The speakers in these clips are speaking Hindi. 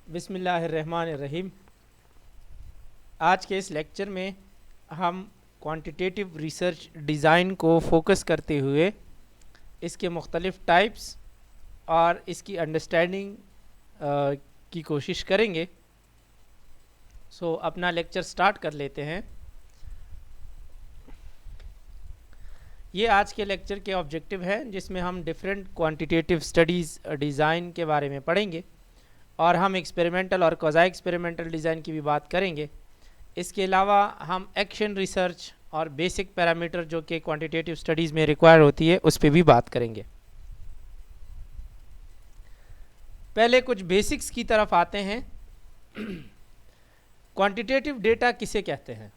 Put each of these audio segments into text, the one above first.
बिस्मिल्लाहिर्रहमानिर्रहीम। आज के इस लेक्चर में हम क्वांटिटेटिव रिसर्च डिज़ाइन को फोकस करते हुए इसके मुख्तलिफ़ टाइप्स और इसकी अंडरस्टैंडिंग की कोशिश करेंगे। अपना लेक्चर स्टार्ट कर लेते हैं। ये आज के लेक्चर के ऑब्जेक्टिव है, जिसमें हम डिफरेंट क्वांटिटेटिव स्टडीज़ डिज़ाइन के बारे में पढ़ेंगे और हम एक्सपेरिमेंटल और क्वाज़ी एक्सपेरिमेंटल डिज़ाइन की भी बात करेंगे। इसके अलावा हम एक्शन रिसर्च और बेसिक पैरामीटर जो कि क्वांटिटेटिव स्टडीज़ में रिक्वायर होती है उस पर भी बात करेंगे। पहले कुछ बेसिक्स की तरफ आते हैं। क्वांटिटेटिव डेटा किसे कहते हैं?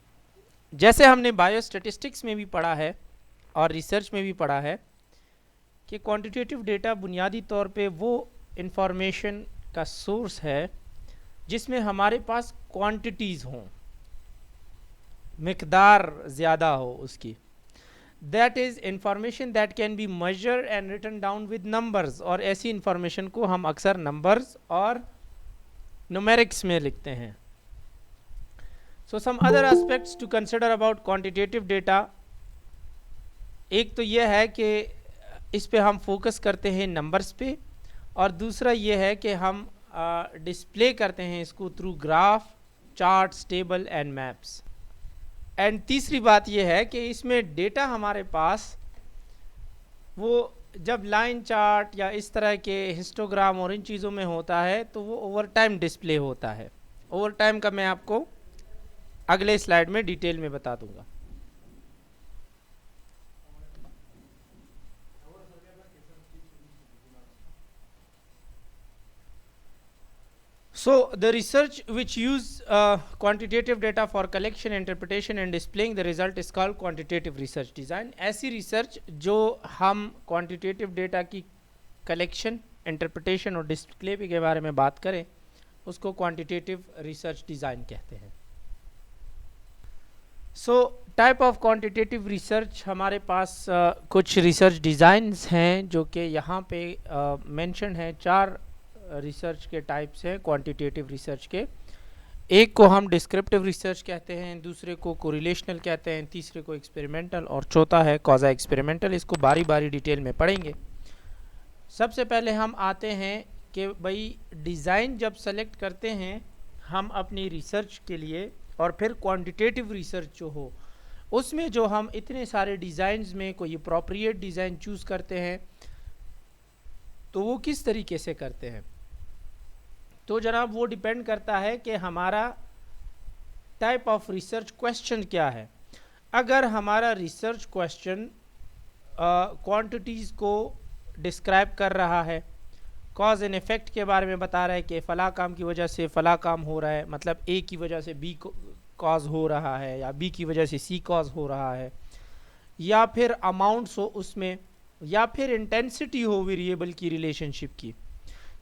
जैसे हमने बायोस्टैटिस्टिक्स में भी पढ़ा है और रिसर्च में भी पढ़ा है कि क्वांटिटेटिव डेटा बुनियादी तौर पे वो इंफॉर्मेशन का सोर्स है जिसमें हमारे पास क्वांटिटीज़ हों, मिकदार ज़्यादा हो उसकी। That is information that can be measure and written down with numbers, और ऐसी इंफॉर्मेशन को हम अक्सर नंबर्स और न्यूमेरिक्स में लिखते हैं। So some other aspects to consider about quantitative data, एक तो यह है कि इस पे हम फोकस करते हैं नंबर्स पे, और दूसरा ये है कि हम डिस्प्ले करते हैं इसको through graph, charts, table and maps. And तीसरी बात ये है कि इसमें डेटा हमारे पास वो जब लाइन चार्ट या इस तरह के हिस्टोग्राम और इन चीज़ों में होता है तो वो ओवर टाइम डिस्प्ले होता है। ओवर टाइम का मैं आपको अगले स्लाइड में डिटेल में बता दूंगा। So the research which use quantitative data for collection, interpretation and displaying the result is called quantitative research design। ऐसी रिसर्च जो हम quantitative data की collection, interpretation और display के बारे में बात करें उसको quantitative research design कहते हैं। So type of quantitative research, हमारे पास कुछ research designs हैं जो कि यहाँ पे mention है। चार रिसर्च के टाइप्स हैं क्वांटिटेटिव रिसर्च के। एक को हम डिस्क्रिप्टिव रिसर्च कहते हैं, दूसरे को कोरिलेशनल कहते हैं, तीसरे को एक्सपेरिमेंटल और चौथा है क्वाज़ी एक्सपेरिमेंटल। इसको बारी बारी डिटेल में पढ़ेंगे। सबसे पहले हम आते हैं कि भाई डिज़ाइन जब सेलेक्ट करते हैं हम अपनी रिसर्च के लिए, और फिर क्वांटिटेटिव रिसर्च जो हो उसमें जो हम इतने सारे डिज़ाइंस में कोई अप्रोप्रिएट डिज़ाइन चूज़ करते हैं तो वो किस तरीके से करते हैं। तो जनाब वो डिपेंड करता है कि हमारा टाइप ऑफ रिसर्च क्वेश्चन क्या है। अगर हमारा रिसर्च क्वेश्चन क्वांटिटीज़ को डिस्क्राइब कर रहा है, कॉज एंड इफ़ेक्ट के बारे में बता रहा है कि फ़ला काम की वजह से फ़ला काम हो रहा है, मतलब ए की वजह से बी कॉज हो रहा है या बी की वजह से सी कॉज हो रहा है, या फिर अमाउंट्स हो उसमें, या फिर इंटेंसिटी हो वेरिएबल की रिलेशनशिप की,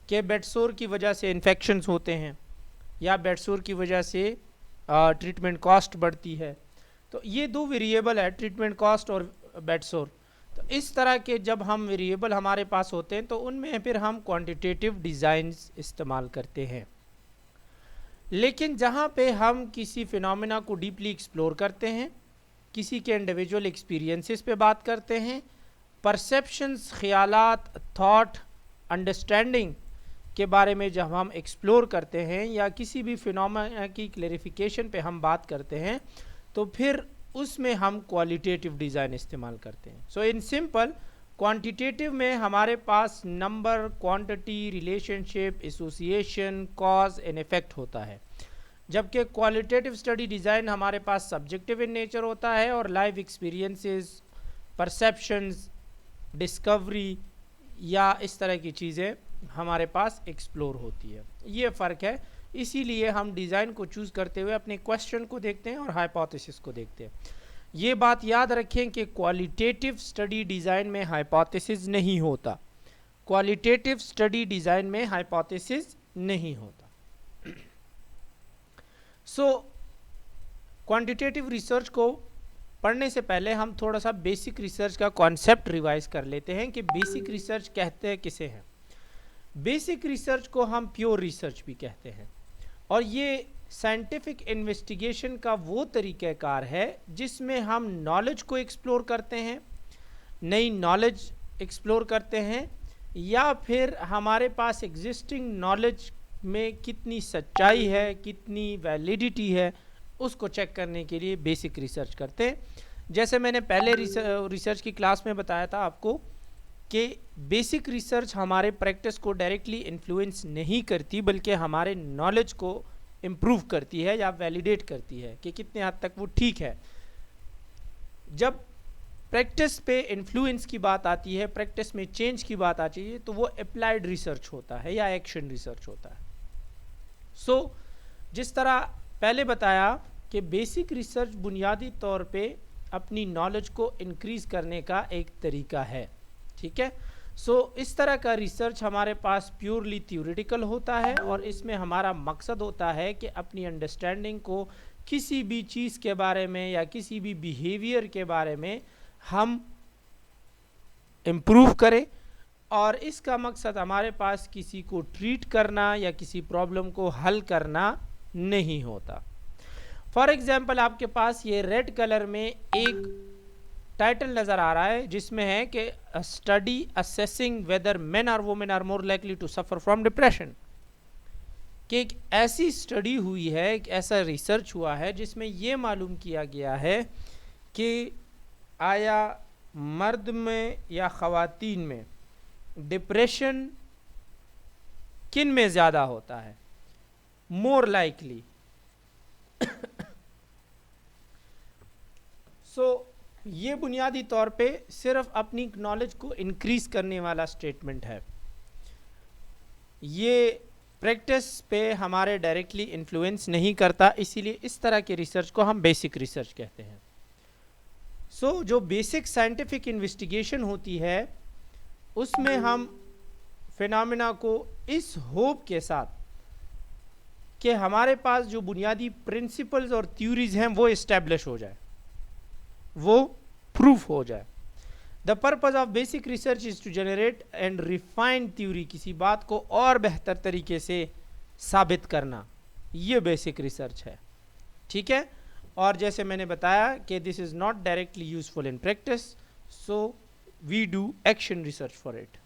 कि बेडसोर की वजह से इन्फेक्शंस होते हैं या बेडसोर की वजह से ट्रीटमेंट कॉस्ट बढ़ती है। तो ये दो वेरिएबल है, ट्रीटमेंट कॉस्ट और बेडसोर। तो इस तरह के जब हम वेरिएबल हमारे पास होते हैं तो उनमें फिर हम क्वांटिटेटिव डिज़ाइंस इस्तेमाल करते हैं। लेकिन जहाँ पे हम किसी फिनोमेना को डीपली एक्सप्लोर करते हैं, किसी के इंडिविजुअल एक्सपीरियंसेस पे बात करते हैं, परसेप्शंस, ख्यालात, थॉट, अंडरस्टैंडिंग के बारे में जब हम एक्सप्लोर करते हैं या किसी भी फिनोमेना की क्लैरिफिकेशन पे हम बात करते हैं तो फिर उसमें हम क्वालिटेटिव डिज़ाइन इस्तेमाल करते हैं। सो इन सिंपल, क्वांटिटेटिव में हमारे पास number, quantity, relationship, association, cause and effect होता है, जबकि क्वालिटेटिव स्टडी डिज़ाइन हमारे पास सब्जेक्टिव इन नेचर होता है और लाइव एक्सपीरियंसेस, परसेप्शंस, डिस्कवरी या इस तरह की चीज़ें हमारे पास एक्सप्लोर होती है। ये फ़र्क है। इसीलिए हम डिज़ाइन को चूज़ करते हुए अपने क्वेश्चन को देखते हैं और हाइपोथेसिस को देखते हैं। ये बात याद रखें कि क्वालिटेटिव स्टडी डिज़ाइन में हाइपोथेसिस नहीं होता। क्वालिटेटिव स्टडी डिज़ाइन में हाइपोथेसिस नहीं होता। सो क्वांटिटेटिव रिसर्च को पढ़ने से पहले हम थोड़ा सा बेसिक रिसर्च का कॉन्सेप्ट रिवाइज कर लेते हैं कि बेसिक रिसर्च कहते हैं किसे हैं। बेसिक रिसर्च को हम प्योर रिसर्च भी कहते हैं, और ये साइंटिफिक इन्वेस्टिगेशन का वो तरीक़ाकार है जिसमें हम नॉलेज को एक्सप्लोर करते हैं, नई नॉलेज एक्सप्लोर करते हैं, या फिर हमारे पास एग्जिस्टिंग नॉलेज में कितनी सच्चाई है, कितनी वैलिडिटी है, उसको चेक करने के लिए बेसिक रिसर्च करते हैं। जैसे मैंने पहले रिसर्च की क्लास में बताया था आपको कि बेसिक रिसर्च हमारे प्रैक्टिस को डायरेक्टली इन्फ्लुएंस नहीं करती, बल्कि हमारे नॉलेज को इम्प्रूव करती है या वैलिडेट करती है कि कितने हद तक वो ठीक है। जब प्रैक्टिस पे इन्फ्लुएंस की बात आती है, प्रैक्टिस में चेंज की बात आती है, तो वो अप्लाइड रिसर्च होता है या एक्शन रिसर्च होता है। सो जिस तरह पहले बताया कि बेसिक रिसर्च बुनियादी तौर पे अपनी नॉलेज को इंक्रीज करने का एक तरीका है, ठीक है। सो इस तरह का रिसर्च हमारे पास प्योरली थ्योरेटिकल होता है, और इसमें हमारा मकसद होता है कि अपनी अंडरस्टैंडिंग को किसी भी चीज़ के बारे में या किसी भी बिहेवियर के बारे में हम इम्प्रूव करें, और इसका मकसद हमारे पास किसी को ट्रीट करना या किसी प्रॉब्लम को हल करना नहीं होता। फॉर एग्जाम्पल आपके पास ये रेड कलर में एक टाइटल नज़र आ रहा है जिसमें है कि स्टडी असेसिंग वेदर मेन और women are more likely to suffer from depression, कि एक ऐसी स्टडी हुई है, एक ऐसा रिसर्च हुआ है जिसमें ये मालूम किया गया है कि आया मर्द में या ख़वातीन में डिप्रेशन किन में ज़्यादा होता है, मोर लाइकली। सो ये बुनियादी तौर पे सिर्फ अपनी नॉलेज को इंक्रीज करने वाला स्टेटमेंट है, ये प्रैक्टिस पे हमारे डायरेक्टली इन्फ्लुएंस नहीं करता, इसीलिए इस तरह के रिसर्च को हम बेसिक रिसर्च कहते हैं। सो जो बेसिक साइंटिफिक इन्वेस्टिगेशन होती है उसमें हम फिनोमेना को इस होप के साथ कि हमारे पास जो बुनियादी प्रिंसिपल्स और थ्योरीज हैं वो इस्टेब्लिश हो जाए, वो प्रूफ हो जाए। The purpose of basic research is to generate and refine theory, किसी बात को और बेहतर तरीके से साबित करना, ये बेसिक रिसर्च है, ठीक है। और जैसे मैंने बताया कि this is not directly useful in practice, so we do action research for it.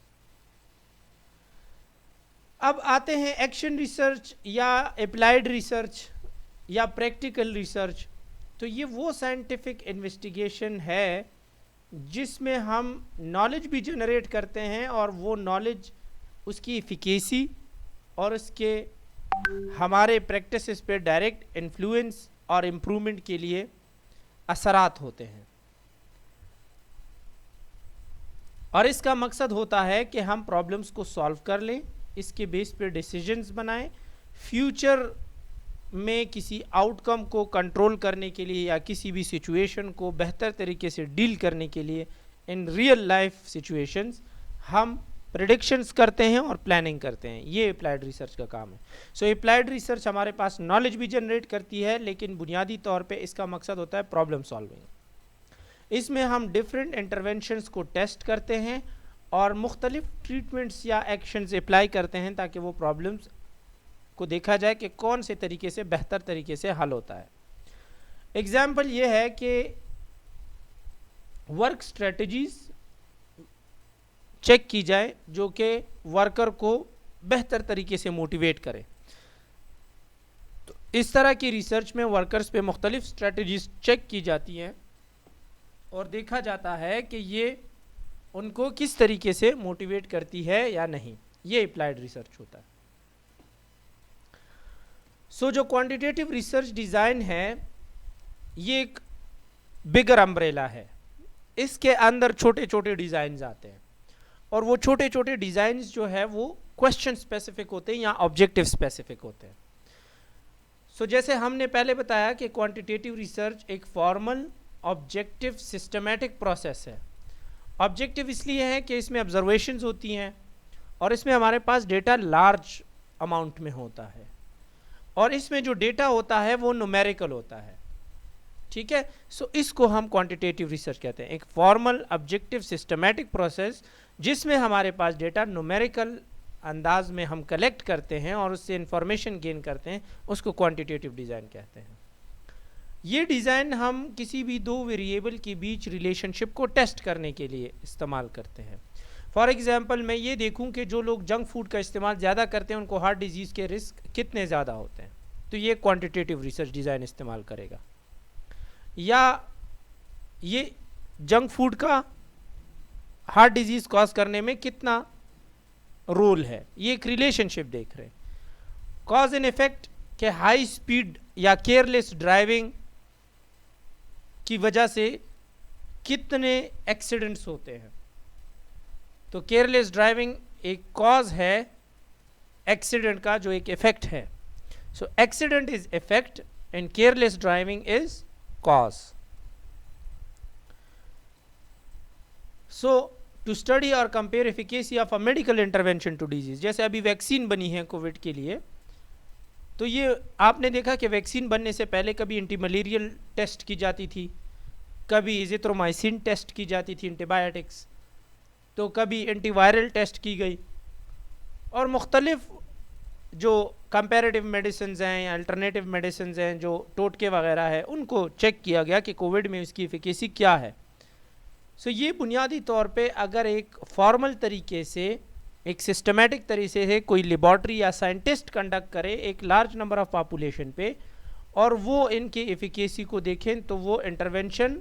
अब आते हैं एक्शन रिसर्च या अप्लाइड रिसर्च या प्रैक्टिकल रिसर्च। तो ये वो साइंटिफिक इन्वेस्टिगेशन है जिसमें हम नॉलेज भी जनरेट करते हैं, और वो नॉलेज उसकी इफिकेसी और उसके हमारे प्रैक्टिसेस पे डायरेक्ट इन्फ्लुएंस और इम्प्रूवमेंट के लिए असरात होते हैं। और इसका मकसद होता है कि हम प्रॉब्लम्स को सॉल्व कर लें, इसके बेस पे डिसीजंस बनाएं, फ्यूचर में किसी आउटकम को कंट्रोल करने के लिए या किसी भी सिचुएशन को बेहतर तरीके से डील करने के लिए इन रियल लाइफ सिचुएशंस हम प्रेडिक्शंस करते हैं और प्लानिंग करते हैं। ये अप्लाइड रिसर्च का काम है। सो अप्लाइड रिसर्च हमारे पास नॉलेज भी जनरेट करती है, लेकिन बुनियादी तौर पे इसका मकसद होता है प्रॉब्लम सॉल्विंग। इसमें हम डिफरेंट इंटरवेंशंस को टेस्ट करते हैं और मुख्तलिफ ट्रीटमेंट्स या एक्शंस अप्लाई करते हैं ताकि वो प्रॉब्लम्स को देखा जाए कि कौन से तरीके से बेहतर तरीके से हल होता है। एग्जाम्पल ये है कि वर्क स्ट्रेटजीज चेक की जाए जो कि वर्कर को बेहतर तरीके से मोटिवेट करे। तो इस तरह की रिसर्च में वर्कर्स पे मुख्तलिफ स्ट्रेटजीज चेक की जाती हैं और देखा जाता है कि ये उनको किस तरीके से मोटिवेट करती है या नहीं। ये अप्लाइड रिसर्च होता है। सो जो क्वांटिटेटिव रिसर्च डिज़ाइन है ये एक बिगर अम्ब्रेला है, इसके अंदर छोटे छोटे डिज़ाइंस आते हैं और वो छोटे छोटे डिज़ाइंस जो है वो क्वेश्चन स्पेसिफिक होते हैं या ऑब्जेक्टिव स्पेसिफिक होते हैं। सो जैसे हमने पहले बताया कि क्वांटिटेटिव रिसर्च एक फॉर्मल ऑब्जेक्टिव सिस्टमैटिक प्रोसेस है। ऑब्जेक्टिव इसलिए है कि इसमें ऑब्जर्वेशंस होती हैं और इसमें हमारे पास डेटा लार्ज अमाउंट में होता है और इसमें जो डेटा होता है वो न्यूमेरिकल होता है, ठीक है। सो इसको हम क्वांटिटेटिव रिसर्च कहते हैं, एक फॉर्मल ऑब्जेक्टिव सिस्टमैटिक प्रोसेस जिसमें हमारे पास डेटा न्यूमेरिकल अंदाज में हम कलेक्ट करते हैं और उससे इंफॉर्मेशन गेन करते हैं, उसको क्वांटिटेटिव डिज़ाइन कहते हैं। ये डिज़ाइन हम किसी भी दो वेरिएबल के बीच रिलेशनशिप को टेस्ट करने के लिए इस्तेमाल करते हैं। फॉर एग्जांपल मैं ये देखूं कि जो लोग जंक फूड का इस्तेमाल ज़्यादा करते हैं उनको हार्ट डिजीज़ के रिस्क कितने ज़्यादा होते हैं, तो ये क्वांटिटेटिव रिसर्च डिज़ाइन इस्तेमाल करेगा। या ये जंक फूड का हार्ट डिजीज़ कॉज करने में कितना रोल है, ये एक रिलेशनशिप देख रहे हैं। कॉज एंड इफेक्ट के हाई स्पीड या केयरलेस ड्राइविंग की वजह से कितने एक्सीडेंट्स होते हैं, तो केयरलेस ड्राइविंग एक कॉज है एक्सीडेंट का, जो एक इफेक्ट है। So accident is effect and careless driving is cause. So to study और compare efficacy of a medical intervention to disease, जैसे अभी वैक्सीन बनी है कोविड के लिए, तो ये आपने देखा कि वैक्सीन बनने से पहले कभी एंटी मलेरियल टेस्ट की जाती थी, कभी इजिथ्रोमाइसिन टेस्ट की जाती थी एंटीबायोटिक्स, तो कभी एंटीवायरल टेस्ट की गई, और मुख्तलिफ जो कंपैरेटिव मेडिसिन हैं या अल्टरनेटिव मेडिसिन हैं जो टोटके वगैरह है, उनको चेक किया गया कि कोविड में इसकी एफिकेसी क्या है। सो ये बुनियादी तौर पे अगर एक फॉर्मल तरीके से, एक सिस्टमेटिक तरीके से कोई लेबॉर्ट्री या साइंटिस्ट कंडक्ट करे एक लार्ज नंबर ऑफ पॉपुलेशन पे और वो इनके एफिकेसी को देखें, तो वो इंटरवेंशन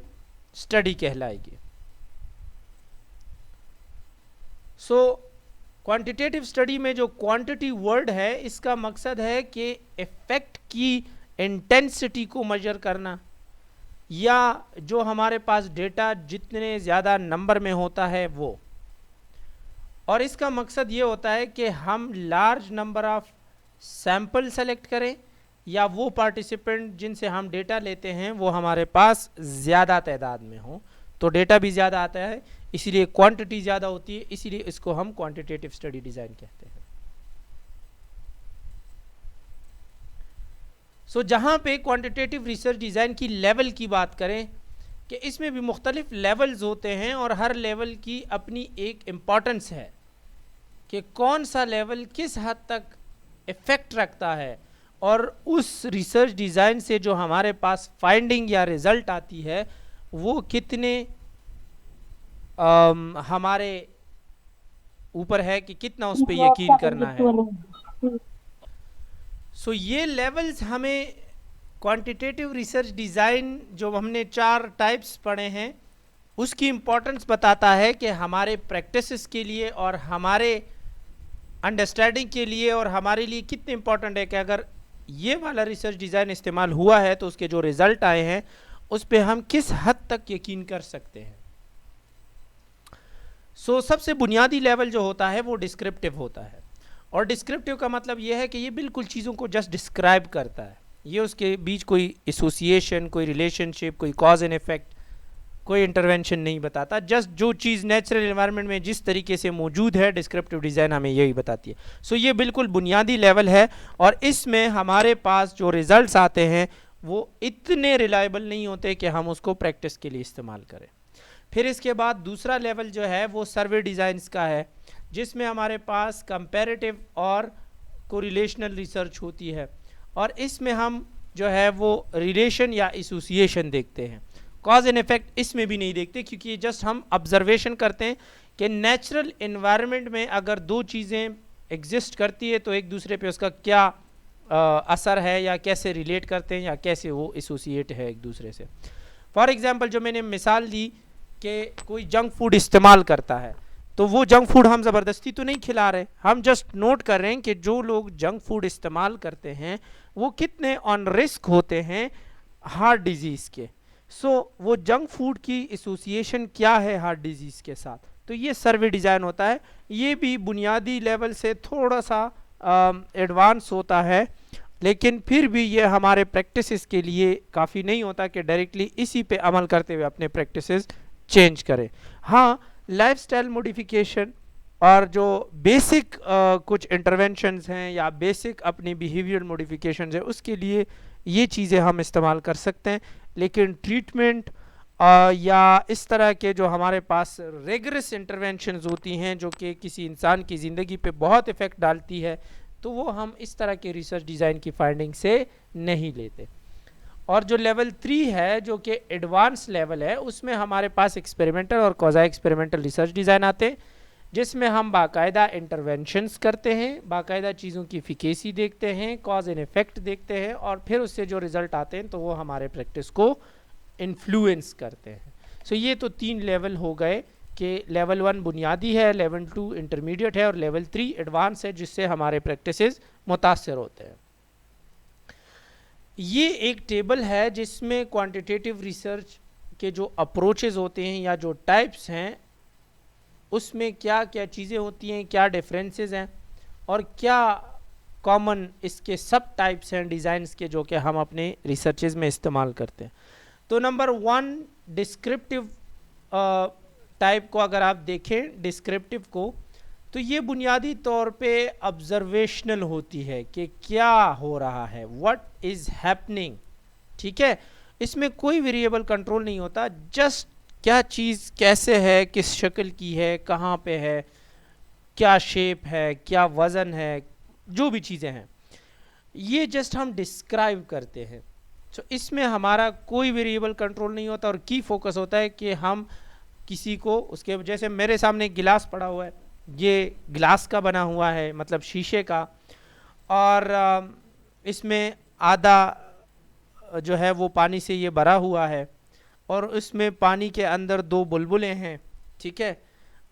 स्टडी कहलाएगी। सो क्वांटिटेटिव स्टडी में जो क्वांटिटी वर्ड है, इसका मकसद है कि इफेक्ट की इंटेंसिटी को मेजर करना, या जो हमारे पास डेटा जितने ज़्यादा नंबर में होता है वो, और इसका मकसद ये होता है कि हम large number of sample select करें, या वो पार्टिसिपेंट जिनसे हम डेटा लेते हैं वो हमारे पास ज़्यादा तादाद में हो, तो डेटा भी ज़्यादा आता है, इसीलिए क्वांटिटी ज़्यादा होती है, इसीलिए इसको हम क्वांटिटेटिव स्टडी डिज़ाइन कहते हैं। सो जहाँ पे क्वांटिटेटिव रिसर्च डिज़ाइन की लेवल की बात करें कि इसमें भी मुख्तलिफ लेवल्स होते हैं और हर लेवल की अपनी एक इम्पॉर्टेंस है कि कौन सा लेवल किस हद तक इफ़ेक्ट रखता है, और उस रिसर्च डिज़ाइन से जो हमारे पास फाइंडिंग या रिज़ल्ट आती है वो कितने हमारे ऊपर है कि कितना उस पर यकीन करना है। सो ये लेवल्स हमें क्वांटिटेटिव रिसर्च डिज़ाइन जो हमने 4 टाइप्स पढ़े हैं उसकी इम्पोर्टेंस बताता है कि हमारे प्रैक्टिसेस के लिए और हमारे अंडरस्टैंडिंग के लिए और हमारे लिए कितने इम्पोर्टेंट है कि अगर ये वाला रिसर्च डिज़ाइन इस्तेमाल हुआ है तो उसके जो रिज़ल्ट आए हैं उस पर हम किस हद तक यकीन कर सकते हैं। सो सबसे बुनियादी लेवल जो होता है वो डिस्क्रिप्टिव होता है, और डिस्क्रिप्टिव का मतलब ये है कि ये बिल्कुल चीज़ों को जस्ट डिस्क्राइब करता है, ये उसके बीच कोई एसोसिएशन, कोई रिलेशनशिप, कोई कॉज एंड इफेक्ट, कोई इंटरवेंशन नहीं बताता, जस्ट जो चीज़ नेचुरल एनवायरनमेंट में जिस तरीके से मौजूद है डिस्क्रिप्टिव डिज़ाइन हमें यही बताती है। सो ये बिल्कुल बुनियादी लेवल है, और इसमें हमारे पास जो रिजल्ट्स आते हैं वो इतने रिलायबल नहीं होते कि हम उसको प्रैक्टिस के लिए इस्तेमाल करें। फिर इसके बाद दूसरा लेवल जो है वो सर्वे डिज़ाइंस का है, जिसमें हमारे पास कंपैरेटिव और कोरिलेशनल रिसर्च होती है, और इसमें हम जो है वो रिलेशन या एसोसिएशन देखते हैं। कॉज एंड इफेक्ट इसमें भी नहीं देखते, क्योंकि जस्ट हम ऑब्जर्वेशन करते हैं कि नेचुरल एनवायरनमेंट में अगर दो चीज़ें एग्जिस्ट करती है तो एक दूसरे पे उसका क्या असर है, या कैसे रिलेट करते हैं, या कैसे वो एसोसिएट है एक दूसरे से। फॉर एग्जांपल जो मैंने मिसाल दी कि कोई जंक फूड इस्तेमाल करता है, तो वो जंक फूड हम ज़बरदस्ती तो नहीं खिला रहे, हम जस्ट नोट कर रहे हैं कि जो लोग जंक फूड इस्तेमाल करते हैं वो कितने ऑन रिस्क होते हैं हार्ट डिजीज़ के। सो वो जंक फूड की एसोसिएशन क्या है हार्ट डिजीज़ के साथ, तो ये सर्वे डिज़ाइन होता है। ये भी बुनियादी लेवल से थोड़ा सा एडवांस होता है, लेकिन फिर भी ये हमारे प्रैक्टिसेस के लिए काफ़ी नहीं होता कि डायरेक्टली इसी पे अमल करते हुए अपने प्रैक्टिसेस चेंज करें। हाँ, लाइफस्टाइल मॉडिफिकेशन और जो बेसिक कुछ इंटरवेंशंस हैं या बेसिक अपनी बिहेवियर मॉडिफिकेशन है उसके लिए ये चीज़ें हम इस्तेमाल कर सकते हैं, लेकिन ट्रीटमेंट या इस तरह के जो हमारे पास रेगरस इंटरवेंशंस होती हैं जो कि किसी इंसान की ज़िंदगी पे बहुत इफ़ेक्ट डालती है, तो वो हम इस तरह के रिसर्च डिज़ाइन की फाइंडिंग से नहीं लेते। और जो लेवल 3 है जो कि एडवांस लेवल है, उसमें हमारे पास एक्सपेरिमेंटल और क्वाज़ी एक्सपेरिमेंटल रिसर्च डिज़ाइन आते हैं, जिसमें हम बाकायदा इंटरवेंशंस करते हैं, बाकायदा चीज़ों की इफिकेसी देखते हैं, कॉज एंड इफेक्ट देखते हैं, और फिर उससे जो रिज़ल्ट आते हैं तो वो हमारे प्रैक्टिस को इन्फ्लुएंस करते हैं। सो ये तो 3 लेवल हो गए कि लेवल 1 बुनियादी है, लेवल 2 इंटरमीडिएट है और लेवल 3 एडवांस है, जिससे हमारे प्रैक्टिसेस मुतासर होते हैं। ये एक टेबल है जिसमें क्वांटिटेटिव रिसर्च के जो अप्रोचेस होते हैं या जो टाइप्स हैं उसमें क्या क्या चीज़ें होती हैं, क्या डिफरेंसेस हैं और क्या कॉमन इसके सब टाइप्स हैं डिज़ाइंस के जो कि हम अपने रिसर्चेज में इस्तेमाल करते हैं। तो नंबर 1 डिस्क्रिप्टिव टाइप को अगर आप देखें, डिस्क्रिप्टिव को, तो ये बुनियादी तौर पे ऑब्जर्वेशनल होती है कि क्या हो रहा है, व्हाट इज़ हैपनिंग। ठीक है, इसमें कोई वेरिएबल कंट्रोल नहीं होता, जस्ट क्या चीज़ कैसे है, किस शक्ल की है, कहाँ पे है, क्या शेप है, क्या वज़न है, जो भी चीज़ें हैं ये जस्ट हम डिस्क्राइब करते हैं। तो इसमें हमारा कोई वेरिएबल कंट्रोल नहीं होता और की फोकस होता है कि हम किसी को उसके, जैसे मेरे सामने एक गिलास पड़ा हुआ है, ये ग्लास का बना हुआ है, मतलब शीशे का, और इसमें आधा जो है वो पानी से ये भरा हुआ है और इसमें पानी के अंदर 2 बुलबुले हैं, ठीक है,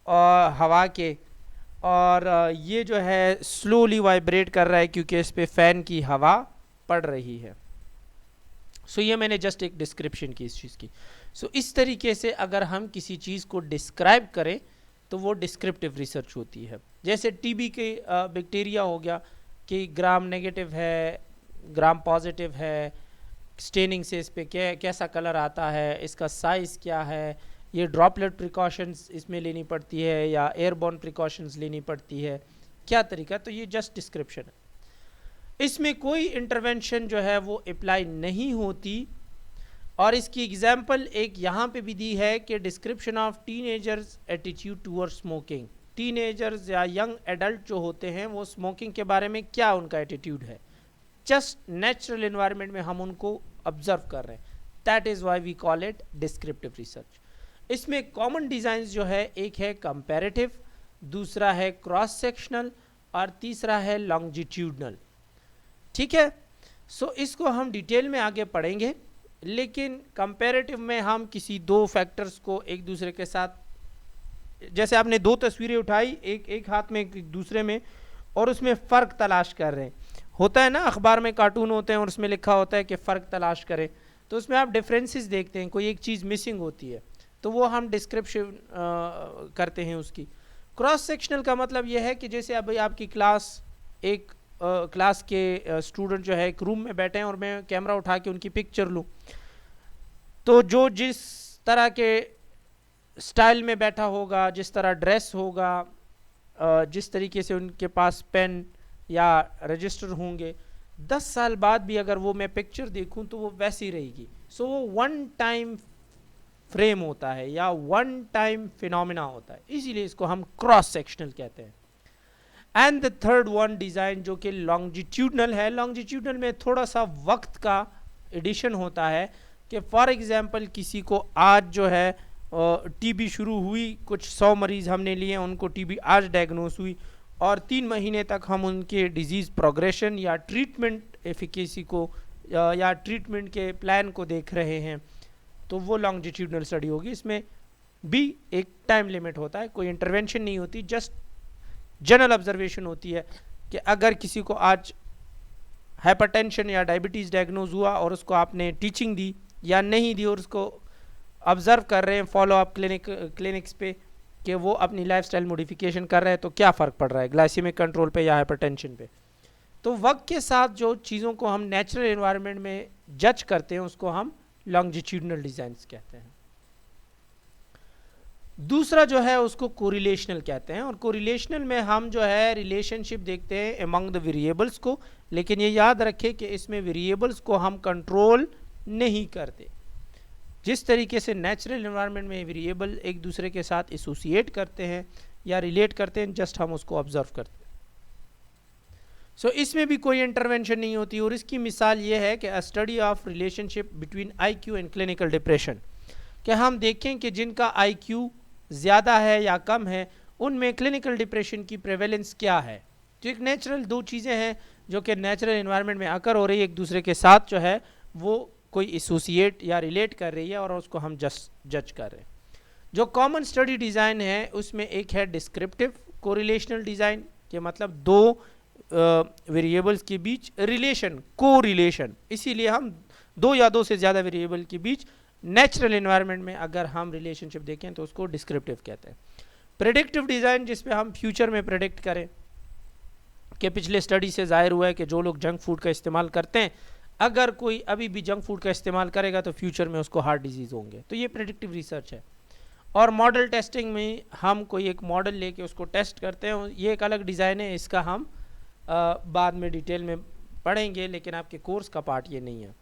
और हवा के, और ये जो है स्लोली वाइब्रेट कर रहा है क्योंकि इस पे फ़ैन की हवा पड़ रही है। सो ये मैंने जस्ट एक डिस्क्रिप्शन की इस चीज़ की। सो इस तरीके से अगर हम किसी चीज़ को डिस्क्राइब करें तो वो डिस्क्रिप्टिव रिसर्च होती है। जैसे टीबी के बैक्टीरिया हो गया कि ग्राम नेगेटिव है, ग्राम पॉजिटिव है, स्टेनिंग से इस पे कैसा कलर आता है, इसका साइज़ क्या है, ये ड्रॉपलेट प्रिकॉशंस इसमें लेनी पड़ती है या एयरबॉर्न प्रिकॉशंस लेनी पड़ती है, क्या तरीका, तो ये जस्ट डिस्क्रिप्शन है। इसमें कोई इंटरवेंशन जो है वो अप्लाई नहीं होती। और इसकी एग्जाम्पल एक यहाँ पे भी दी है कि description of teenagers attitude toward smoking. Teenagers या यंग एडल्ट जो होते हैं वो स्मोकिंग के बारे में क्या उनका एटीट्यूड है, जस्ट नेचुरल एनवायरनमेंट में हम उनको ऑब्जर्व कर रहे हैं, that is why we call it descriptive research. इसमें कॉमन डिज़ाइन जो है, एक है कंपैरेटिव, दूसरा है क्रॉस सेक्शनल और तीसरा है लॉन्जिट्यूडनल। ठीक है, सो इसको हम डिटेल में आगे पढ़ेंगे, लेकिन कंपैरेटिव में हम किसी 2 फैक्टर्स को एक दूसरे के साथ, जैसे आपने 2 तस्वीरें उठाई, एक हाथ में एक दूसरे में, और उसमें फ़र्क तलाश कर रहे हैं। होता है ना, अखबार में कार्टून होते हैं और उसमें लिखा होता है कि फ़र्क तलाश करें, तो उसमें आप डिफरेंसेस देखते हैं, कोई एक चीज़ मिसिंग होती है तो वो हम डिस्क्रिप्शन करते हैं उसकी। क्रॉस सेक्शनल का मतलब यह है कि जैसे अभी आपकी क्लास, एक क्लास के स्टूडेंट जो है एक रूम में बैठे हैं और मैं कैमरा उठा के उनकी पिक्चर लूँ, तो जो जिस तरह के स्टाइल में बैठा होगा, जिस तरह ड्रेस होगा, जिस तरीके से उनके पास पेन या रजिस्टर होंगे, 10 साल बाद भी अगर वो मैं पिक्चर देखूं तो वो वैसी रहेगी। सो वो वन टाइम फ्रेम होता है या वन टाइम फिनोमिना होता है, इसीलिए इसको हम क्रॉस सेक्शनल कहते हैं। And the third one design जो कि लॉन्जिट्यूडनल है। लॉन्जिट्यूडनल में थोड़ा सा वक्त का एडिशन होता है कि फॉर एग्जांपल किसी को आज जो है टीबी शुरू हुई, कुछ 100 मरीज़ हमने लिए, उनको टीबी आज डायग्नोस हुई और 3 महीने तक हम उनके डिजीज़ प्रोग्रेशन या ट्रीटमेंट एफिकेसी को या ट्रीटमेंट के प्लान को देख रहे हैं, तो वो लॉन्जिट्यूडनल स्टडी होगी। इसमें भी एक टाइम लिमिट होता है, कोई इंटरवेंशन नहीं होती, जस्ट जनरल ऑब्जर्वेशन होती है कि अगर किसी को आज हाइपरटेंशन या डायबिटीज़ डायग्नोज हुआ और उसको आपने टीचिंग दी या नहीं दी और उसको ऑब्जर्व कर रहे हैं फॉलो अप क्लिनिक्स पे कि वो अपनी लाइफस्टाइल मॉडिफिकेशन कर रहे हैं, तो क्या फ़र्क पड़ रहा है ग्लाइसेमिक कंट्रोल पे या हाइपरटेंशन पे। तो वक्त के साथ जो चीज़ों को हम नेचुरल एनवायरनमेंट में जज करते हैं उसको हम लॉन्जिट्यूडनल डिज़ाइंस कहते हैं। दूसरा जो है उसको कोरिलेशनल कहते हैं, और कोरिलेशनल में हम जो है रिलेशनशिप देखते हैं अमंग द वेरिएबल्स को, लेकिन ये याद रखें कि इसमें वेरिएबल्स को हम कंट्रोल नहीं करते। जिस तरीके से नेचुरल एनवायरनमेंट में वेरिएबल एक दूसरे के साथ एसोसिएट करते हैं या रिलेट करते हैं, जस्ट हम उसको ऑब्जर्व करते हैं। सो इसमें भी कोई इंटरवेंशन नहीं होती। और इसकी मिसाल ये है कि study of relationship between IQ and clinical depression, कि हम देखें कि जिनका IQ ज़्यादा है या कम है उनमें क्लिनिकल डिप्रेशन की प्रेवेलेंस क्या है। तो एक नेचुरल दो चीज़ें हैं जो कि नेचुरल एनवायरनमेंट में आकर हो रही है, एक दूसरे के साथ जो है वो कोई एसोसिएट या रिलेट कर रही है और उसको हम जज कर रहे हैं। जो कॉमन स्टडी डिज़ाइन है उसमें एक है डिस्क्रिप्टिव कोरिलेशनल डिज़ाइन, के मतलब दो वेरिएबल्स के बीच रिलेशन, कोरिलेशन, इसीलिए हम दो या दो से ज़्यादा वेरिएबल के बीच नेचुरल एनवायरनमेंट में अगर हम रिलेशनशिप देखें तो उसको डिस्क्रिप्टिव कहते हैं। प्रेडिक्टिव डिज़ाइन जिसपे हम फ्यूचर में प्रेडिक्ट करें, कि पिछले स्टडी से जाहिर हुआ है कि जो लोग जंक फूड का इस्तेमाल करते हैं, अगर कोई अभी भी जंक फूड का इस्तेमाल करेगा तो फ्यूचर में उसको हार्ट डिजीज़ होंगे। तो ये प्रेडिक्टिव रिसर्च है। और मॉडल टेस्टिंग में हम कोई एक मॉडल लेके उसको टेस्ट करते हैं, ये एक अलग डिज़ाइन है, इसका हम बाद में डिटेल में पढ़ेंगे, लेकिन आपके कोर्स का पार्ट ये नहीं है।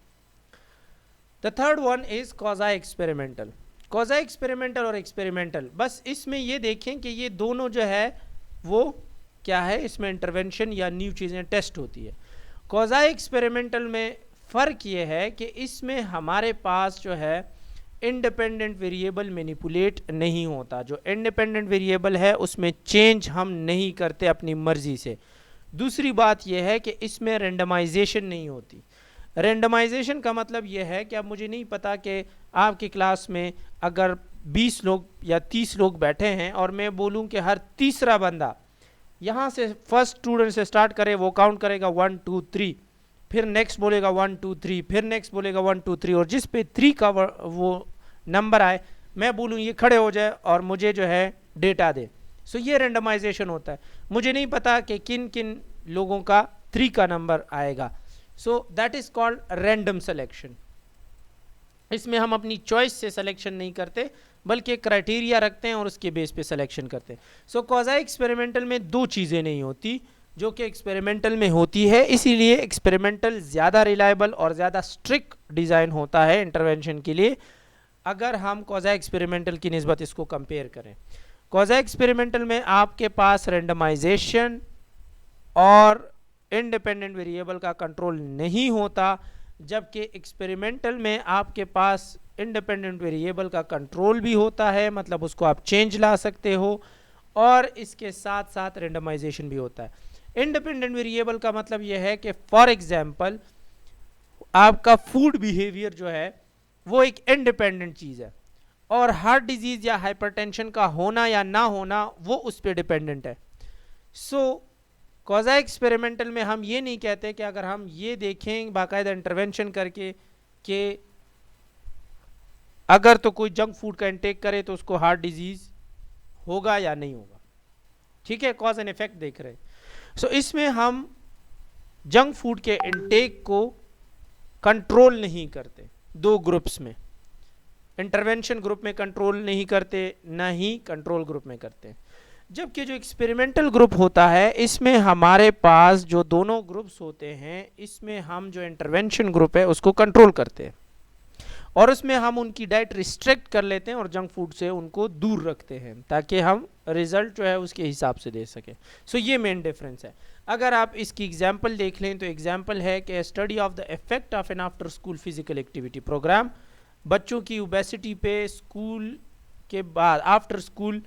The third one is quasi experimental. Quasi experimental और एक्सपेरिमेंटल, बस इसमें ये देखें कि ये दोनों जो है वो क्या है, इसमें इंटरवेंशन या न्यू चीज़ें टेस्ट होती है। क्वाज़ी एक्सपेरिमेंटल में फ़र्क ये है कि इसमें हमारे पास जो है इंडिपेंडेंट वेरिएबल मैनिपुलेट नहीं होता। जो इंडिपेंडेंट वेरिएबल है उसमें चेंज हम नहीं करते अपनी मर्ज़ी से। दूसरी बात यह है कि इसमें रेंडमाइजेशन नहीं होती। रेंडमाइजेशन का मतलब यह है कि अब मुझे नहीं पता कि आपकी क्लास में अगर 20 लोग या 30 लोग बैठे हैं और मैं बोलूं कि हर तीसरा बंदा यहाँ से फर्स्ट स्टूडेंट से स्टार्ट करे, वो काउंट करेगा 1 2 3, फिर नेक्स्ट बोलेगा 1 2 3, फिर नेक्स्ट बोलेगा 1 2 3, और जिस पे 3 का वो नंबर आए मैं बोलूँ ये खड़े हो जाए और मुझे जो है डेटा दे। सो ये रेंडमाइजेशन होता है। मुझे नहीं पता कि किन किन लोगों का 3 का नंबर आएगा। So that is called random selection. इसमें हम अपनी चॉइस से सिलेक्शन नहीं करते बल्कि क्राइटेरिया रखते हैं और उसके बेस पे सिलेक्शन करते हैं। सो क्वाज़ी एक्सपेरिमेंटल में दो चीज़ें नहीं होती जो कि एक्सपेरिमेंटल में होती है, इसीलिए एक्सपेरिमेंटल ज़्यादा रिलायबल और ज़्यादा स्ट्रिक्ट डिज़ाइन होता है इंटरवेंशन के लिए, अगर हम क्वाज़ी एक्सपेरिमेंटल की निस्बत इसको कंपेयर करें। क्वाज़ी एक्सपेरिमेंटल में आपके पास रेंडमाइजेशन और इंडिपेंडेंट वेरिएबल का कंट्रोल नहीं होता, जबकि एक्सपेरिमेंटल में आपके पास इंडिपेंडेंट वेरिएबल का कंट्रोल भी होता है, मतलब उसको आप चेंज ला सकते हो, और इसके साथ साथ रेंडमाइजेशन भी होता है। इंडिपेंडेंट वेरिएबल का मतलब यह है कि फॉर एग्जांपल आपका फूड बिहेवियर जो है वो एक इंडिपेंडेंट चीज़ है, और हार्ट डिजीज़ या हाइपरटेंशन का होना या ना होना वो उस पर डिपेंडेंट है। सो क्वाज़ी एक्सपेरिमेंटल में हम ये नहीं कहते कि अगर हम ये देखें बाकायदा इंटरवेंशन करके कि अगर तो कोई जंक फूड का इंटेक करे तो उसको हार्ट डिजीज़ होगा या नहीं होगा, ठीक है, कॉज एंड इफेक्ट देख रहे हैं। सो इसमें हम जंक फूड के इंटेक को कंट्रोल नहीं करते। दो ग्रुप्स में, इंटरवेंशन ग्रुप में कंट्रोल नहीं करते, ना ही कंट्रोल ग्रुप में करते। जबकि जो एक्सपेरिमेंटल ग्रुप होता है इसमें हमारे पास जो दोनों ग्रुप्स होते हैं, इसमें हम जो इंटरवेंशन ग्रुप है उसको कंट्रोल करते हैं और उसमें हम उनकी डाइट रिस्ट्रिक्ट कर लेते हैं और जंक फूड से उनको दूर रखते हैं ताकि हम रिजल्ट जो है उसके हिसाब से दे सकें। सो ये मेन डिफरेंस है। अगर आप इसकी एग्जांपल देख लें तो एग्जांपल है कि study of the effect of an after school physical activity programme. बच्चों की ओबेसिटी पे स्कूल के बाद आफ्टर स्कूल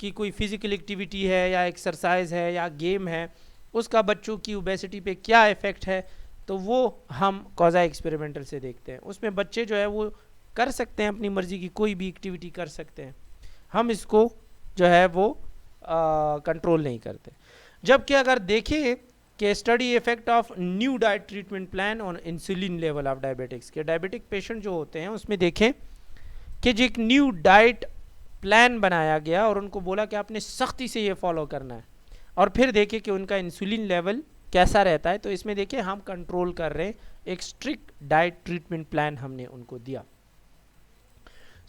की कोई फिजिकल एक्टिविटी है या एक्सरसाइज है या गेम है, उसका बच्चों की ओबेसिटी पे क्या इफ़ेक्ट है, तो वो हम क्वाज़ी एक्सपेरिमेंटल से देखते हैं। उसमें बच्चे जो है वो कर सकते हैं अपनी मर्ज़ी की कोई भी एक्टिविटी कर सकते हैं, हम इसको जो है वो कंट्रोल नहीं करते। जबकि अगर देखें कि study effect of new diet treatment plan on insulin level of diabetics के डायबिटिक पेशेंट जो होते हैं उसमें देखें कि जो एक न्यू डाइट प्लान बनाया गया और उनको बोला कि आपने सख्ती से ये फॉलो करना है, और फिर देखें कि उनका इंसुलिन लेवल कैसा रहता है, तो इसमें देखिए हम कंट्रोल कर रहे हैं, एक स्ट्रिक्ट डाइट ट्रीटमेंट प्लान हमने उनको दिया।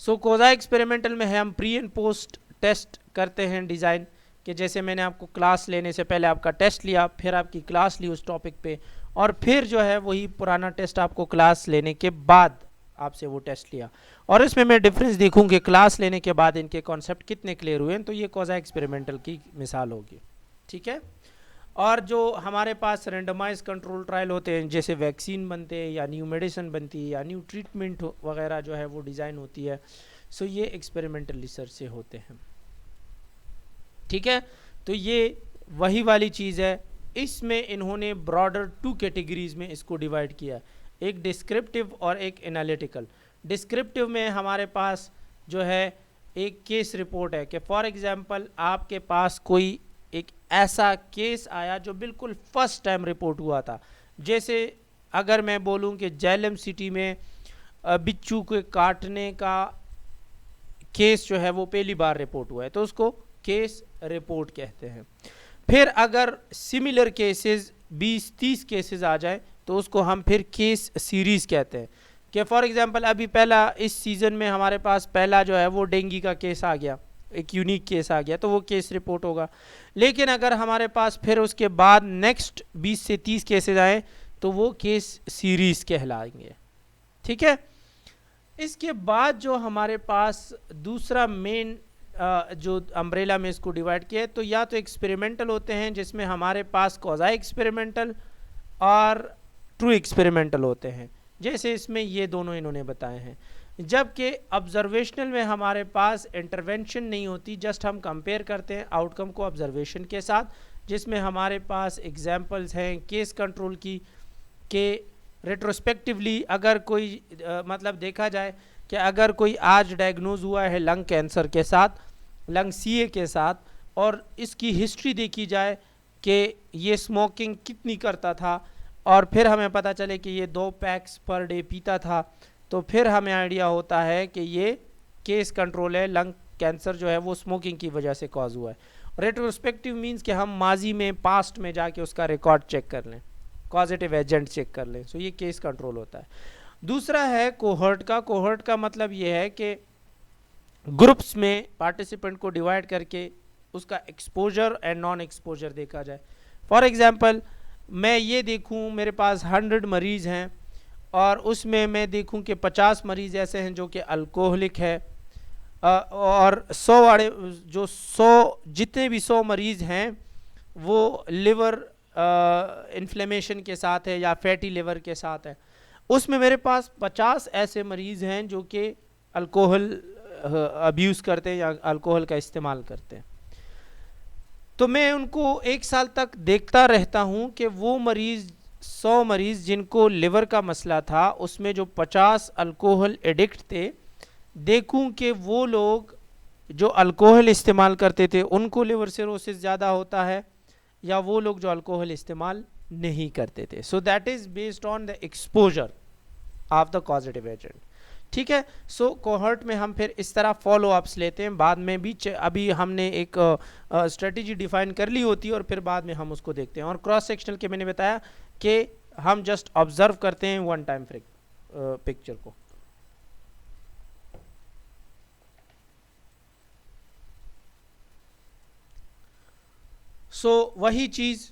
सो क्वाज़ी एक्सपेरिमेंटल में है हम प्री एंड पोस्ट टेस्ट करते हैं डिज़ाइन कि जैसे मैंने आपको क्लास लेने से पहले आपका टेस्ट लिया, फिर आपकी क्लास ली उस टॉपिक पे, और फिर जो है वही पुराना टेस्ट आपको क्लास लेने के बाद आपसे वो टेस्ट लिया, और इसमें मैं डिफरेंस देखूँ कि क्लास लेने के बाद इनके कॉन्सेप्ट कितने क्लियर हुए हैं, तो ये क्वाज़ी एक्सपेरिमेंटल की मिसाल होगी। ठीक है। और जो हमारे पास रेंडमाइज कंट्रोल ट्रायल होते हैं, जैसे वैक्सीन बनते हैं या न्यू मेडिसिन बनती है या न्यू ट्रीटमेंट वगैरह जो है वो डिज़ाइन होती है, सो ये एक्सपेरिमेंटल रिसर्च से होते हैं। ठीक है। तो ये वही वाली चीज़ है। इसमें इन्होंने ब्रॉडर 2 कैटेगरीज में इसको डिवाइड किया है, एक डिस्क्रिप्टिव और एक एनालिटिकल। डिस्क्रिप्टिव में हमारे पास जो है एक केस रिपोर्ट है कि फॉर एग्जांपल आपके पास कोई एक ऐसा केस आया जो बिल्कुल फर्स्ट टाइम रिपोर्ट हुआ था। जैसे अगर मैं बोलूं कि झेलम सिटी में बिच्छू के काटने का केस जो है वो पहली बार रिपोर्ट हुआ है, तो उसको केस रिपोर्ट कहते हैं। फिर अगर सिमिलर केसेस 20-30 केसेस आ जाए तो उसको हम फिर केस सीरीज़ कहते हैं। कि फॉर एग्जांपल अभी पहला इस सीज़न में हमारे पास पहला जो है वो डेंगू का केस आ गया, एक यूनिक केस आ गया, तो वो केस रिपोर्ट होगा। लेकिन अगर हमारे पास फिर उसके बाद नेक्स्ट 20 से 30 केसेस आए तो वो केस सीरीज़ कहलाएंगे। ठीक है। इसके बाद जो हमारे पास दूसरा मेन जो अम्ब्रेला में इसको डिवाइड किया है, तो या तो एक्सपेरिमेंटल होते हैं जिसमें हमारे पास क्वाज़ी एक्सपेरिमेंटल और ट्रू एक्सपेरिमेंटल होते हैं, जैसे इसमें ये दोनों इन्होंने बताए हैं। जबकि ऑब्जर्वेशनल में हमारे पास इंटरवेंशन नहीं होती, जस्ट हम कंपेयर करते हैं आउटकम को ऑब्जर्वेशन के साथ, जिसमें हमारे पास एग्जांपल्स हैं केस कंट्रोल की के रेट्रोस्पेक्टिवली अगर कोई मतलब देखा जाए कि अगर कोई आज डायग्नोज हुआ है लंग कैंसर के साथ, लंग सीए के साथ, और इसकी हिस्ट्री देखी जाए कि ये स्मोकिंग कितनी करता था, और फिर हमें पता चले कि ये 2 पैक्स पर डे पीता था, तो फिर हमें आइडिया होता है कि ये केस कंट्रोल है, लंग कैंसर जो है वो स्मोकिंग की वजह से कॉज हुआ है। रेट्रोस्पेक्टिव मींस कि हम माजी में पास्ट में जाके उसका रिकॉर्ड चेक कर लें, कॉजेटिव एजेंट चेक कर लें, सो ये केस कंट्रोल होता है। दूसरा है कोहर्ट का। कोहर्ट का मतलब ये है कि ग्रुप्स में पार्टिसिपेंट को डिवाइड करके उसका एक्सपोजर एंड नॉन एक्सपोजर देखा जाए। फॉर एग्जांपल मैं ये देखूं मेरे पास 100 मरीज़ हैं और उसमें मैं देखूं कि 50 मरीज़ ऐसे हैं जो कि अल्कोहलिक है, और 100 वाले जो 100 जितने भी 100 मरीज़ हैं वो लिवर इन्फ्लेमेशन के साथ है या फैटी लिवर के साथ है, उसमें मेरे पास 50 ऐसे मरीज़ हैं जो कि अल्कोहल अब्यूज़ करते हैं या अल्कोहल का इस्तेमाल करते हैं। तो मैं उनको 1 साल तक देखता रहता हूं कि वो मरीज़ 100 मरीज़ जिनको लिवर का मसला था, उसमें जो 50 अल्कोहल एडिक्ट थे, देखूं कि वो लोग जो अल्कोहल इस्तेमाल करते थे उनको लिवर सिरोसिस ज़्यादा होता है या वो लोग जो अल्कोहल इस्तेमाल नहीं करते थे। So that is based on the exposure of the causative agent. ठीक है। सो कोहर्ट में हम फिर इस तरह फॉलो अप्स लेते हैं, बाद में भी अभी हमने एक स्ट्रेटजी डिफाइन कर ली होती है और फिर बाद में हम उसको देखते हैं। और क्रॉस सेक्शनल के मैंने बताया कि हम जस्ट ऑब्जर्व करते हैं वन टाइम पिक्चर को। सो वही चीज़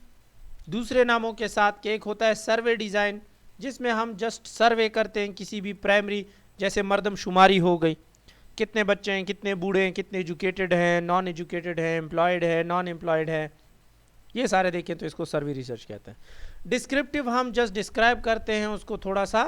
दूसरे नामों के साथ कि एक होता है सर्वे डिज़ाइन, जिसमें हम जस्ट सर्वे करते हैं किसी भी प्राइमरी, जैसे मर्दमशुमारी हो गई, कितने बच्चे हैं, कितने बूढ़े हैं, कितने एजुकेटेड हैं, नॉन एजुकेटेड हैं, एम्प्लॉयड है, नॉन एम्प्लॉयड है, ये सारे देखें तो इसको सर्वे रिसर्च कहते हैं। डिस्क्रिप्टिव हम जस्ट डिस्क्राइब करते हैं उसको थोड़ा सा,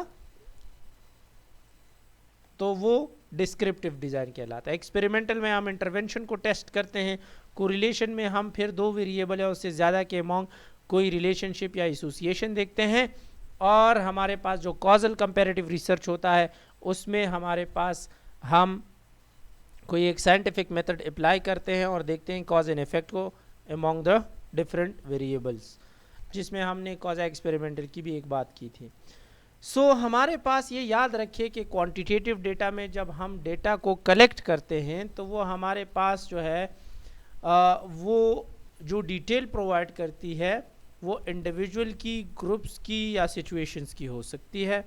तो वो डिस्क्रिप्टिव डिज़ाइन कहलाता है। एक्सपेरिमेंटल में हम इंटरवेंशन को टेस्ट करते हैं, कोरिलेशन में हम फिर 2 वेरिएबल है उससे ज़्यादा के अमोंग कोई रिलेशनशिप या एसोसिएशन देखते हैं, और हमारे पास जो कॉजल कंपैरेटिव रिसर्च होता है उसमें हमारे पास हम कोई एक साइंटिफिक मेथड अप्लाई करते हैं और देखते हैं कॉज एंड इफेक्ट को अमोंग द डिफरेंट वेरिएबल्स, जिसमें हमने कॉजा एक्सपेरिमेंटल की भी एक बात की थी। सो हमारे पास ये याद रखिए कि क्वांटिटेटिव डेटा में जब हम डेटा को कलेक्ट करते हैं तो वो हमारे पास जो है वो जो डिटेल प्रोवाइड करती है वो इंडिविजुअल की, ग्रुप्स की या सिचुएशंस की हो सकती है।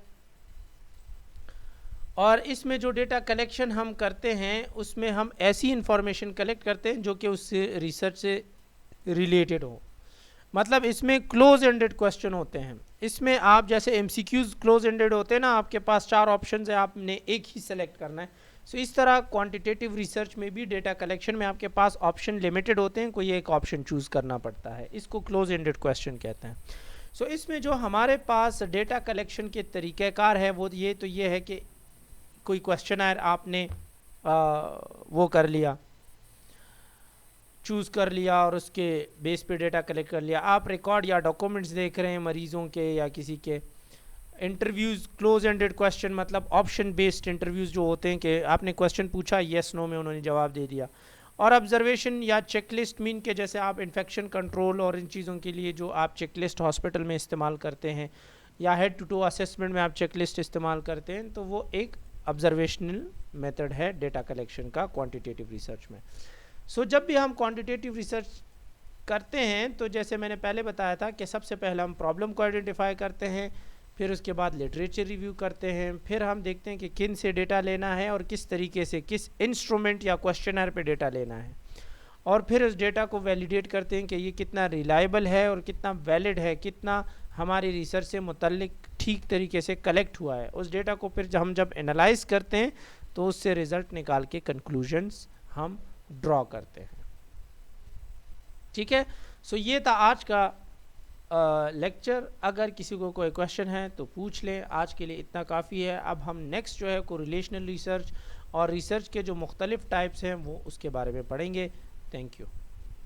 और इसमें जो डेटा कलेक्शन हम करते हैं उसमें हम ऐसी इंफॉर्मेशन कलेक्ट करते हैं जो कि उस रिसर्च से रिलेटेड हो। मतलब इसमें क्लोज एंडेड क्वेश्चन होते हैं। इसमें आप जैसे एमसीक्यूज क्लोज एंडेड होते हैं ना, आपके पास 4 ऑप्शन है, आपने एक ही सेलेक्ट करना है। सो इस तरह क्वांटिटेटिव रिसर्च में भी डेटा कलेक्शन में आपके पास ऑप्शन लिमिटेड होते हैं, कोई एक ऑप्शन चूज करना पड़ता है, इसको क्लोज एंडेड क्वेश्चन कहते हैं। सो इसमें जो हमारे पास डेटा कलेक्शन के तरीक़ेकार है वो ये है कि कोई क्वेश्चन है आपने वो कर लिया, चूज़ कर लिया और उसके बेस पे डेटा कलेक्ट कर लिया। आप रिकॉर्ड या डॉक्यूमेंट्स देख रहे हैं मरीज़ों के या किसी के। इंटरव्यूज़ क्लोज एंडेड क्वेश्चन मतलब ऑप्शन बेस्ड इंटरव्यूज़ जो होते हैं कि आपने क्वेश्चन पूछा, येस नो में उन्होंने जवाब दे दिया। और ऑब्जर्वेशन या चेकलिस्ट मीन के जैसे आप इन्फेक्शन कंट्रोल और इन चीज़ों के लिए जो आप चेकलिस्ट हॉस्पिटल में इस्तेमाल करते हैं या हेड टू टू असेसमेंट में आप चेकलिस्ट इस्तेमाल करते हैं, तो वो एक ऑब्जर्वेशनल मेथड है डेटा कलेक्शन का क्वांटिटेटिव रिसर्च में। सो जब भी हम क्वांटिटेटिव रिसर्च करते हैं तो जैसे मैंने पहले बताया था कि सबसे पहले हम प्रॉब्लम को आइडेंटिफाई करते हैं, फिर उसके बाद लिटरेचर रिव्यू करते हैं, फिर हम देखते हैं कि किन से डेटा लेना है और किस तरीके से किस इंस्ट्रूमेंट या क्वेश्चनर पे डेटा लेना है, और फिर उस डेटा को वैलिडेट करते हैं कि ये कितना रिलायबल है और कितना वैलिड है, कितना हमारी रिसर्च से मुतल्लिक ठीक तरीके से कलेक्ट हुआ है। उस डेटा को फिर हम जब एनालाइज करते हैं तो उससे रिज़ल्ट निकाल के कंक्लूजन्स हम ड्रॉ करते हैं। ठीक है, सो ये था आज का लेक्चर। अगर किसी को कोई क्वेश्चन है तो पूछ लें, आज के लिए इतना काफ़ी है। अब हम नेक्स्ट जो है कोरिलेशनल रिसर्च और रिसर्च के जो मुख्तलिफ टाइप्स हैं वो उसके बारे में पढ़ेंगे। Thank you.